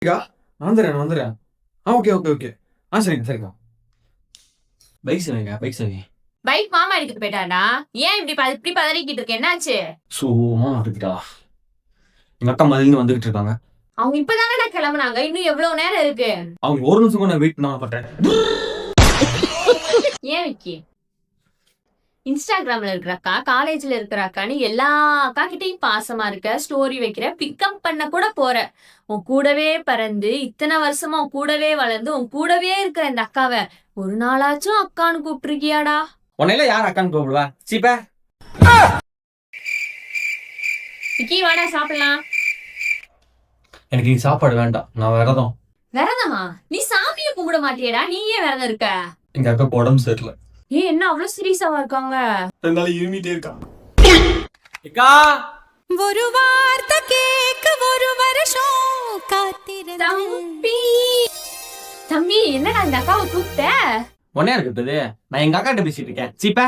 நான் வந்துடுறேன். ஓகே. சரிங்க. பைக் சரிங்க. பைக் மாமா எடுத்துட்டு போயிட்டாடா. ஏன் இப்படி பதறிக்கிட்டு இருக்க? என்னாச்சு? மாமா எடுத்துட்டா. எங்க அக்கா மதிலிருந்து வந்துகிட்டு இருக்காங்க. அவங்க இப்பதானடா கிளம்புனாங்க. இன்னும் எவ்வளவு நேரம் இருக்கு? அவங்க ஒரு நிமிஷம் கூட நான் வெயிட் பண்ண மாட்டேன். ஏன் விக்கி? இன்ஸ்டாகிராம்ல இருக்கிற அக்கா, காலேஜ்ல இருக்கிற அக்கான்னு எல்லா அக்கா கிட்டையும் பாசமா இருக்க, ஸ்டோரி வைக்கிற, பிக்கப் பண்ண கூட போற. உன் கூடவே பறந்து இத்தனை வருஷமா உன் கூடவே வளர்ந்து உன் கூடவே இருக்கிற இந்த அக்காவை ஒரு நாளாச்சும் அக்கான்னு கூப்பிட்டுருக்கியாடா? உன்னையில யார் அக்கான்னு கூப்பிடுவா? சீப்ப விக்கி வாடா சாப்பிடலாம். எனக்கு நீ சாப்பாடு வேண்டாம். நான் விரதம். விரதமா? நீ சாமியை கும்பிட மாட்டியடா. நீ ஏன் விரதம் இருக்க? எங்க அக்கா உடம்பு சரியில்லை. என்ன அவ்வளவு சீரியஸாவா இருக்காங்க? இருமிட்டே இருக்கா. அக்கா ஒரு வார்த்தை கேட்க ஒரு வருஷம் காத்திருந்தேன். தம்பி என்னடா இந்த அக்காவை கூப்பிட்ட? ஒன்னே இருக்குது. நான் எங்க அக்காட்ட பேசிட்டு இருக்கேன். சீப்ப